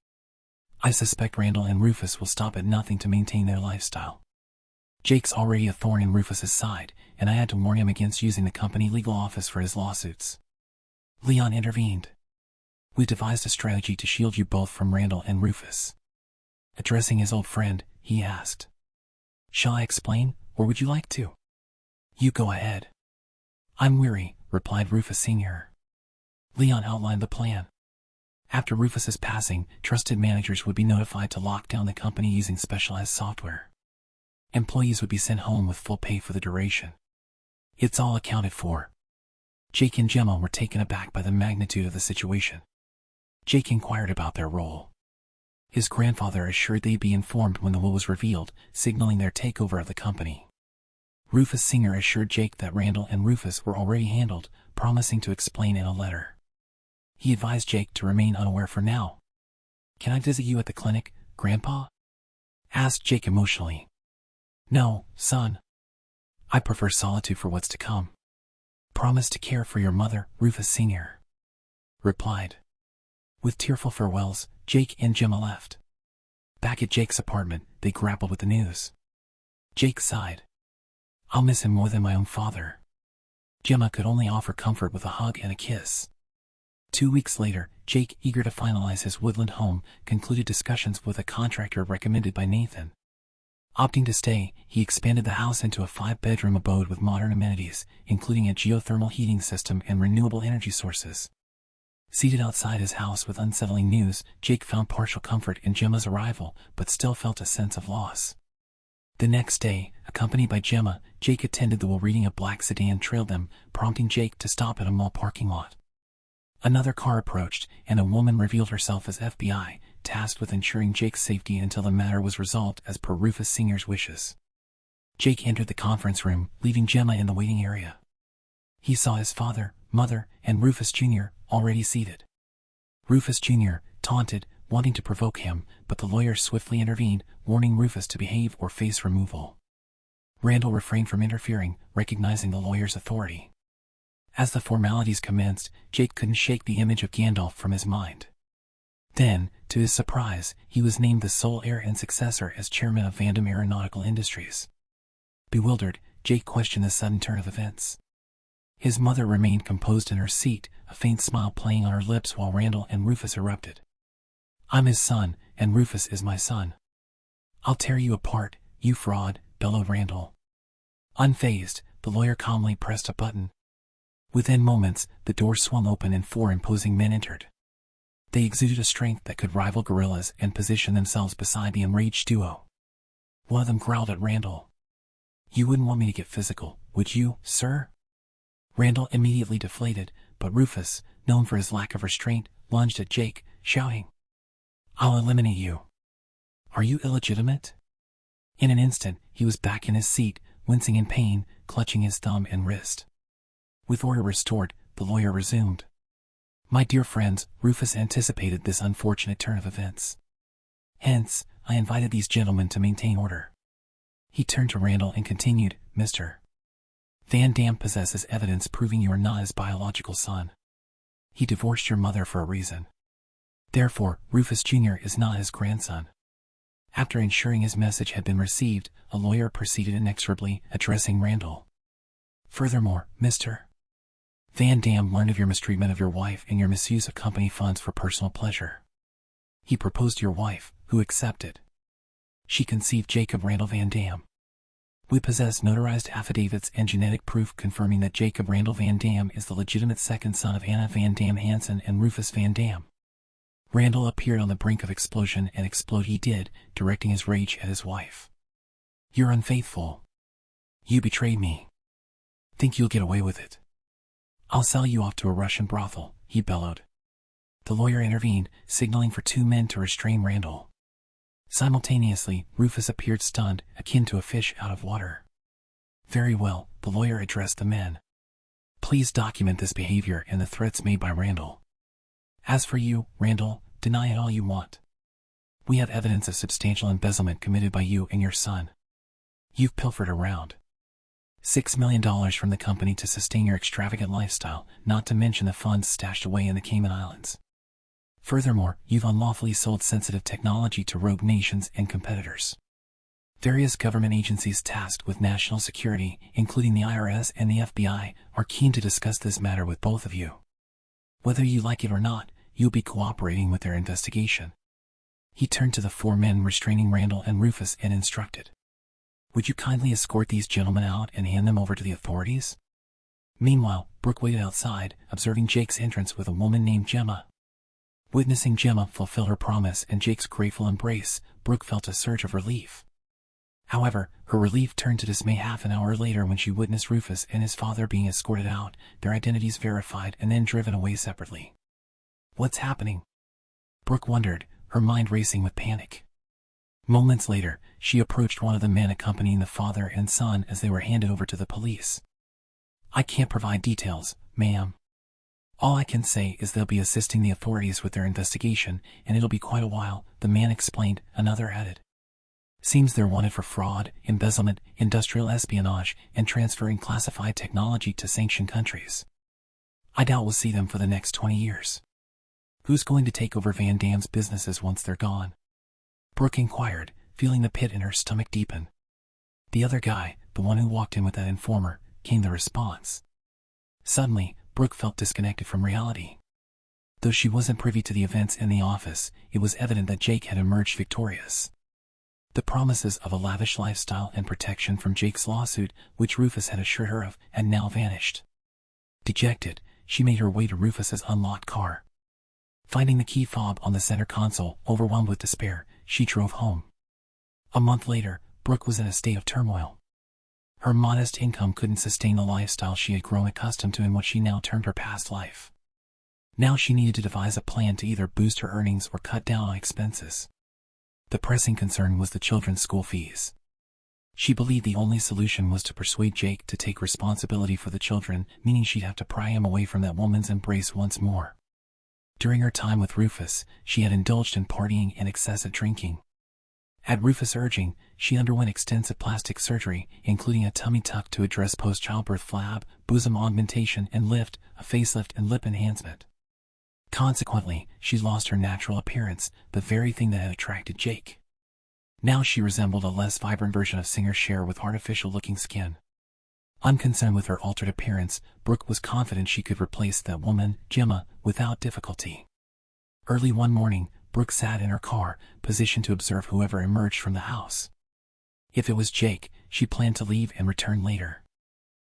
"I suspect Randall and Rufus will stop at nothing to maintain their lifestyle. Jake's already a thorn in Rufus's side, and I had to warn him against using the company legal office for his lawsuits." Leon intervened. We devised a strategy to shield you both from Randall and Rufus. Addressing his old friend, he asked, "Shall I explain, or would you like to?" "You go ahead." "I'm weary," replied Rufus Sr. Leon outlined the plan. After Rufus's passing, trusted managers would be notified to lock down the company using specialized software. Employees would be sent home with full pay for the duration. It's all accounted for. Jake and Gemma were taken aback by the magnitude of the situation. Jake inquired about their role. His grandfather assured they'd be informed when the will was revealed, signaling their takeover of the company. Rufus Sr. assured Jake that Randall and Rufus were already handled, promising to explain in a letter. He advised Jake to remain unaware for now. "Can I visit you at the clinic, Grandpa?" asked Jake emotionally. "No, son. I prefer solitude for what's to come. Promise to care for your mother," Rufus Sr. replied. With tearful farewells, Jake and Gemma left. Back at Jake's apartment, they grappled with the news. Jake sighed. "I'll miss him more than my own father." Gemma could only offer comfort with a hug and a kiss. 2 weeks later, Jake, eager to finalize his woodland home, concluded discussions with a contractor recommended by Nathan. Opting to stay, he expanded the house into a 5-bedroom abode with modern amenities, including a geothermal heating system and renewable energy sources. Seated outside his house with unsettling news, Jake found partial comfort in Gemma's arrival, but still felt a sense of loss. The next day, accompanied by Gemma, Jake attended the will reading. A black sedan trailed them, prompting Jake to stop at a mall parking lot. Another car approached, and a woman revealed herself as FBI, tasked with ensuring Jake's safety until the matter was resolved as per Rufus Sr.'s wishes. Jake entered the conference room, leaving Gemma in the waiting area. He saw his father, mother, and Rufus Jr. already seated. Rufus Jr. taunted, wanting to provoke him, but the lawyer swiftly intervened, warning Rufus to behave or face removal. Randall refrained from interfering, recognizing the lawyer's authority. As the formalities commenced, Jake couldn't shake the image of Gandalf from his mind. Then, to his surprise, he was named the sole heir and successor as chairman of Vandam Aeronautical Industries. Bewildered, Jake questioned the sudden turn of events. His mother remained composed in her seat, a faint smile playing on her lips while Randall and Rufus erupted. "I'm his son, and Rufus is my son. I'll tear you apart, you fraud," bellowed Randall. Unfazed, the lawyer calmly pressed a button. Within moments, the door swung open and 4 imposing men entered. They exuded a strength that could rival gorillas and positioned themselves beside the enraged duo. One of them growled at Randall. "You wouldn't want me to get physical, would you, sir?" Randall immediately deflated, but Rufus, known for his lack of restraint, lunged at Jake, shouting, "I'll eliminate you. Are you illegitimate?" In an instant, he was back in his seat, wincing in pain, clutching his thumb and wrist. With order restored, the lawyer resumed. "My dear friends, Rufus anticipated this unfortunate turn of events. Hence, I invited these gentlemen to maintain order." He turned to Randall and continued, "Mr. Van Dam possesses evidence proving you are not his biological son. He divorced your mother for a reason. Therefore, Rufus Jr. is not his grandson." After ensuring his message had been received, a lawyer proceeded inexorably, addressing Randall. "Furthermore, Mr. Van Dam learned of your mistreatment of your wife and your misuse of company funds for personal pleasure. He proposed to your wife, who accepted. She conceived Jacob Randall Van Dam. We possess notarized affidavits and genetic proof confirming that Jacob Randall Van Dam is the legitimate second son of Anna Van Dam Hansen and Rufus Van Dam." Randall appeared on the brink of explosion, and explode he did, directing his rage at his wife. "You're unfaithful. You betrayed me. Think you'll get away with it? I'll sell you off to a Russian brothel," he bellowed. The lawyer intervened, signaling for 2 men to restrain Randall. Simultaneously, Rufus appeared stunned, akin to a fish out of water. "Very well," the lawyer addressed the men. "Please document this behavior and the threats made by Randall. As for you, Randall, deny it all you want. We have evidence of substantial embezzlement committed by you and your son. You've pilfered around $6 million from the company to sustain your extravagant lifestyle, not to mention the funds stashed away in the Cayman Islands. Furthermore, you've unlawfully sold sensitive technology to rogue nations and competitors. Various government agencies tasked with national security, including the IRS and the FBI, are keen to discuss this matter with both of you. Whether you like it or not, you'll be cooperating with their investigation. He turned to the 4 men restraining Randall and Rufus and instructed, "Would you kindly escort these gentlemen out and hand them over to the authorities?" Meanwhile, Brooke waited outside, observing Jake's entrance with a woman named Gemma. Witnessing Gemma fulfill her promise and Jake's grateful embrace, Brooke felt a surge of relief. However, her relief turned to dismay half an hour later when she witnessed Rufus and his father being escorted out, their identities verified and then driven away separately. What's happening? Brooke wondered, her mind racing with panic. Moments later, she approached one of the men accompanying the father and son as they were handed over to the police. "I can't provide details, ma'am. All I can say is they'll be assisting the authorities with their investigation, and it'll be quite a while," the man explained. Another added, "Seems they're wanted for fraud, embezzlement, industrial espionage, and transferring classified technology to sanctioned countries. I doubt we'll see them for the next 20 years. Who's going to take over Van Dam's businesses once they're gone?" Brooke inquired, feeling the pit in her stomach deepen. "The other guy, the one who walked in with that informer," came the response. Suddenly, Brooke felt disconnected from reality. Though she wasn't privy to the events in the office, it was evident that Jake had emerged victorious. The promises of a lavish lifestyle and protection from Jake's lawsuit, which Rufus had assured her of, had now vanished. Dejected, she made her way to Rufus's unlocked car. Finding the key fob on the center console, overwhelmed with despair, she drove home. A month later, Brooke was in a state of turmoil. Her modest income couldn't sustain the lifestyle she had grown accustomed to in what she now termed her past life. Now she needed to devise a plan to either boost her earnings or cut down on expenses. The pressing concern was the children's school fees. She believed the only solution was to persuade Jake to take responsibility for the children, meaning she'd have to pry him away from that woman's embrace once more. During her time with Rufus, she had indulged in partying and excessive drinking. At Rufus' urging, she underwent extensive plastic surgery, including a tummy tuck to address post-childbirth flab, bosom augmentation and lift, a facelift and lip enhancement. Consequently, she lost her natural appearance, the very thing that had attracted Jake. Now she resembled a less vibrant version of singer Cher with artificial-looking skin. Unconcerned with her altered appearance, Brooke was confident she could replace that woman, Gemma, without difficulty. Early one morning, Brooke sat in her car, positioned to observe whoever emerged from the house. If it was Jake, she planned to leave and return later.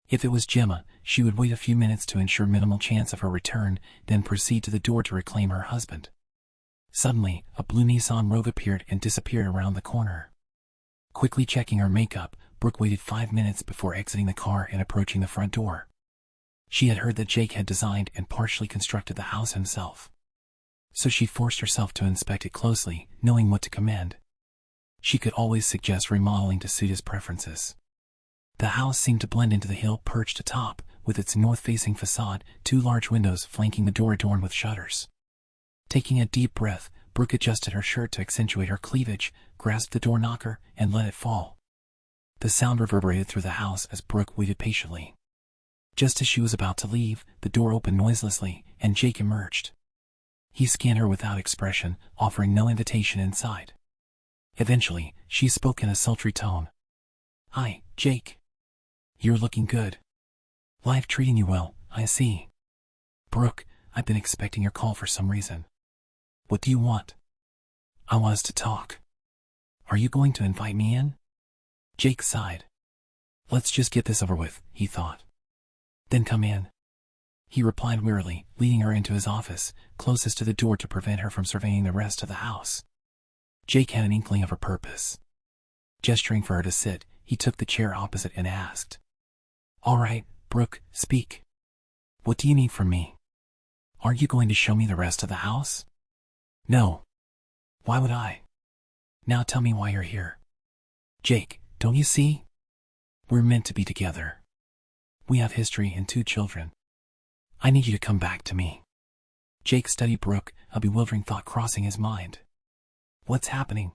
If it was Gemma, she would wait a few minutes to ensure minimal chance of her return, then proceed to the door to reclaim her husband. Suddenly, a blue Nissan Rogue appeared and disappeared around the corner. Quickly checking her makeup, Brooke waited 5 minutes before exiting the car and approaching the front door. She had heard that Jake had designed and partially constructed the house himself. So she forced herself to inspect it closely, knowing what to commend. She could always suggest remodeling to suit his preferences. The house seemed to blend into the hill perched atop, with its north-facing facade, 2 large windows flanking the door adorned with shutters. Taking a deep breath, Brooke adjusted her shirt to accentuate her cleavage, grasped the door knocker, and let it fall. The sound reverberated through the house as Brooke waited patiently. Just as she was about to leave, the door opened noiselessly, and Jake emerged. He scanned her without expression, offering no invitation inside. Eventually, she spoke in a sultry tone. "Hi, Jake. You're looking good. Life treating you well, I see." "Brooke, I've been expecting your call for some reason." "What do you want?" "I want us to talk." "Are you going to invite me in?" Jake sighed. "Let's just get this over with," he thought. "Then come in," he replied wearily, leading her into his office, closest to the door to prevent her from surveying the rest of the house. Jake had an inkling of her purpose. Gesturing for her to sit, he took the chair opposite and asked, "All right, Brooke, speak. What do you need from me? Aren't you going to show me the rest of the house?" "No. Why would I? Now tell me why you're here." "Jake, don't you see? We're meant to be together. We have history and 2 children. I need you to come back to me." Jake studied Brooke, a bewildering thought crossing his mind. What's happening?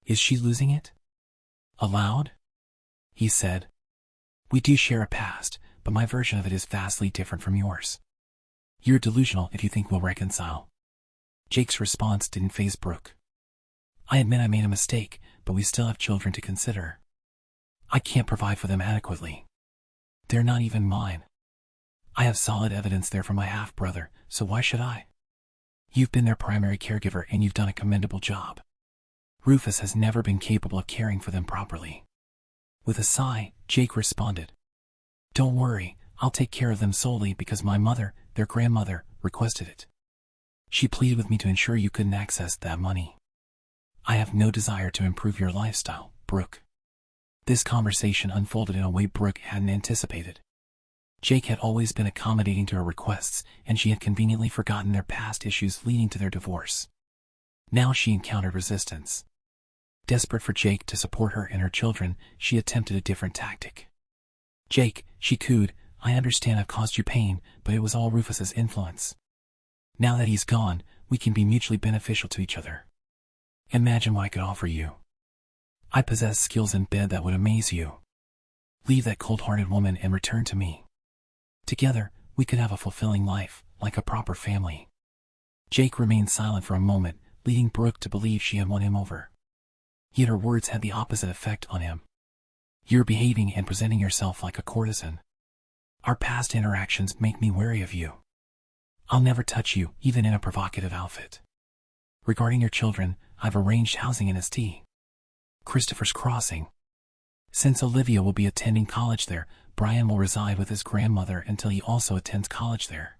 Is she losing it? Aloud? He said, "We do share a past, but my version of it is vastly different from yours. You're delusional if you think we'll reconcile." Jake's response didn't faze Brooke. "I admit I made a mistake, but we still have children to consider. I can't provide for them adequately. They're not even mine. I have solid evidence there from my half-brother, so why should I? You've been their primary caregiver and you've done a commendable job. Rufus has never been capable of caring for them properly. With a sigh, Jake responded, Don't worry, I'll take care of them solely because my mother, their grandmother, requested it. She pleaded with me to ensure you couldn't access that money. I have no desire to improve your lifestyle, Brooke. This conversation unfolded in a way Brooke hadn't anticipated. Jake had always been accommodating to her requests, and she had conveniently forgotten their past issues leading to their divorce. Now she encountered resistance. Desperate for Jake to support her and her children, she attempted a different tactic. Jake, she cooed, I understand I've caused you pain, but it was all Rufus's influence. Now that he's gone, we can be mutually beneficial to each other. Imagine what I could offer you. I possess skills in bed that would amaze you. Leave that cold-hearted woman and return to me. Together, we could have a fulfilling life, like a proper family. Jake remained silent for a moment, leading Brooke to believe she had won him over. Yet her words had the opposite effect on him. You're behaving and presenting yourself like a courtesan. Our past interactions make me wary of you. I'll never touch you, even in a provocative outfit. Regarding your children, I've arranged housing in St. Christopher's Crossing. Since Olivia will be attending college there, Brian will reside with his grandmother until he also attends college there.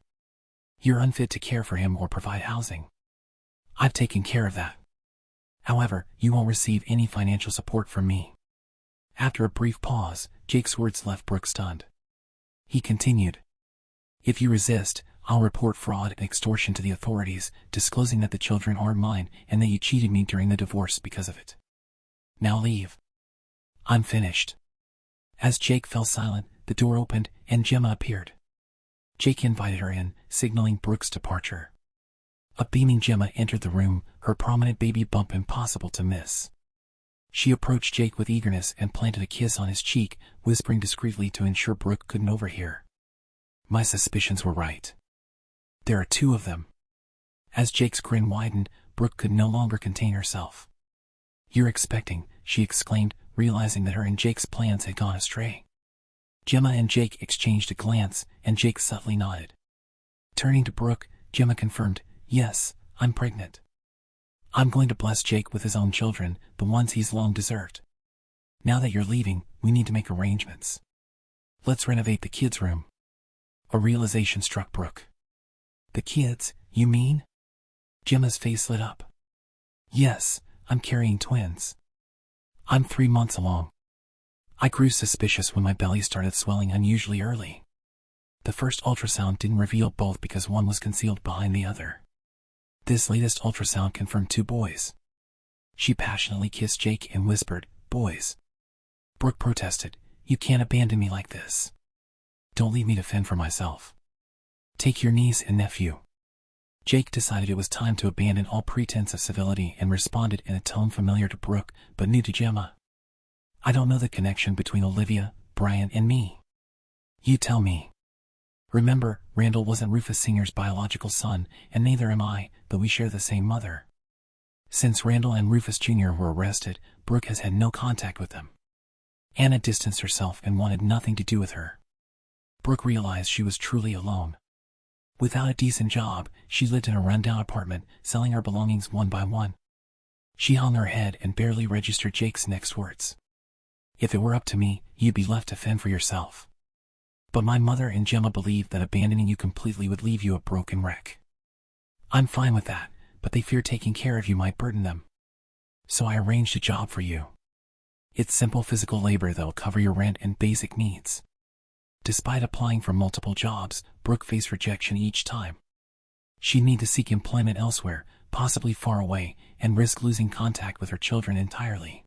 You're unfit to care for him or provide housing. I've taken care of that. However, you won't receive any financial support from me. After a brief pause, Jake's words left Brooke stunned. He continued, If you resist, I'll report fraud and extortion to the authorities, disclosing that the children aren't mine and that you cheated me during the divorce because of it. Now leave. I'm finished. As Jake fell silent, the door opened and Gemma appeared. Jake invited her in, signaling Brooke's departure. A beaming Gemma entered the room, her prominent baby bump impossible to miss. She approached Jake with eagerness and planted a kiss on his cheek, whispering discreetly to ensure Brooke couldn't overhear. My suspicions were right. There are two of them. As Jake's grin widened, Brooke could no longer contain herself. You're expecting, she exclaimed, realizing that her and Jake's plans had gone astray. Gemma and Jake exchanged a glance, and Jake subtly nodded. Turning to Brooke, Gemma confirmed, Yes, I'm pregnant. I'm going to bless Jake with his own children, the ones he's long deserved. Now that you're leaving, we need to make arrangements. Let's renovate the kids' room. A realization struck Brooke. The kids, you mean? Gemma's face lit up. Yes, I'm carrying twins. I'm 3 months along. I grew suspicious when my belly started swelling unusually early. The first ultrasound didn't reveal both because one was concealed behind the other. This latest ultrasound confirmed 2 boys. She passionately kissed Jake and whispered, Boys. Brooke protested, You can't abandon me like this. Don't leave me to fend for myself. Take your niece and nephew. Jake decided it was time to abandon all pretense of civility and responded in a tone familiar to Brooke, but new to Gemma. I don't know the connection between Olivia, Brian, and me. You tell me. Remember, Randall wasn't Rufus Sr.'s biological son, and neither am I, though we share the same mother. Since Randall and Rufus Jr. were arrested, Brooke has had no contact with them. Anna distanced herself and wanted nothing to do with her. Brooke realized she was truly alone. Without a decent job, she lived in a rundown apartment, selling her belongings one by one. She hung her head and barely registered Jake's next words. If it were up to me, you'd be left to fend for yourself. But my mother and Gemma believed that abandoning you completely would leave you a broken wreck. I'm fine with that, but they fear taking care of you might burden them. So I arranged a job for you. It's simple physical labor that'll cover your rent and basic needs. Despite applying for multiple jobs, Brooke faced rejection each time. She'd need to seek employment elsewhere, possibly far away, and risk losing contact with her children entirely.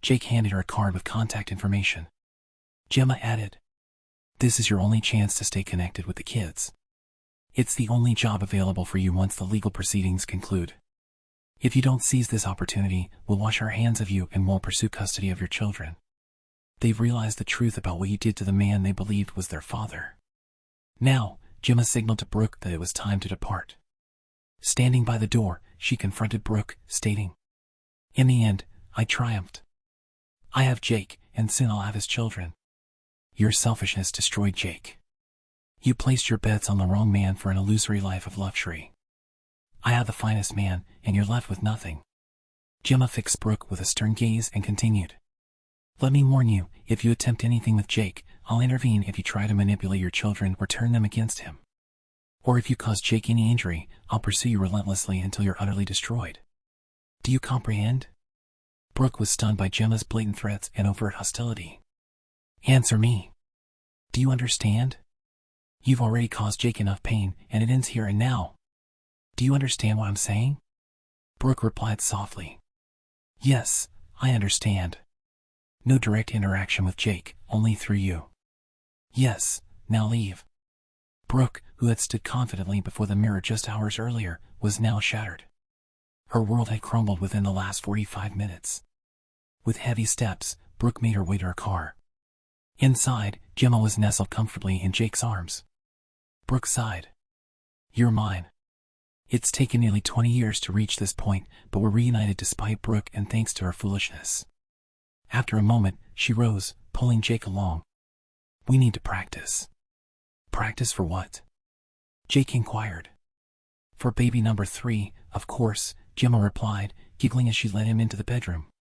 Jake handed her a card with contact information. Gemma added, This is your only chance to stay connected with the kids. It's the only job available for you once the legal proceedings conclude. If you don't seize this opportunity, we'll wash our hands of you and won't pursue custody of your children. They've realized the truth about what you did to the man they believed was their father. Now, Gemma signaled to Brooke that it was time to depart. Standing by the door, she confronted Brooke, stating, In the end, I triumphed. I have Jake, and soon I'll have his children. Your selfishness destroyed Jake. You placed your bets on the wrong man for an illusory life of luxury. I have the finest man, and you're left with nothing. Gemma fixed Brooke with a stern gaze and continued. Let me warn you, if you attempt anything with Jake, I'll intervene if you try to manipulate your children or turn them against him. Or if you cause Jake any injury, I'll pursue you relentlessly until you're utterly destroyed. Do you comprehend? Brooke was stunned by Gemma's blatant threats and overt hostility. Answer me. Do you understand? You've already caused Jake enough pain, and it ends here and now. Do you understand what I'm saying? Brooke replied softly. Yes, I understand. No direct interaction with Jake, only through you. Yes, now leave. Brooke, who had stood confidently before the mirror just hours earlier, was now shattered. Her world had crumbled within the last 45 minutes. With heavy steps, Brooke made her way to her car. Inside, Gemma was nestled comfortably in Jake's arms. Brooke sighed. You're mine. It's taken nearly 20 years to reach this point, but we're reunited despite Brooke and thanks to her foolishness. After a moment, she rose, pulling Jake along. We need to practice. Practice for what? Jake inquired. For baby number 3, of course, Gemma replied, giggling as she led him into the bedroom.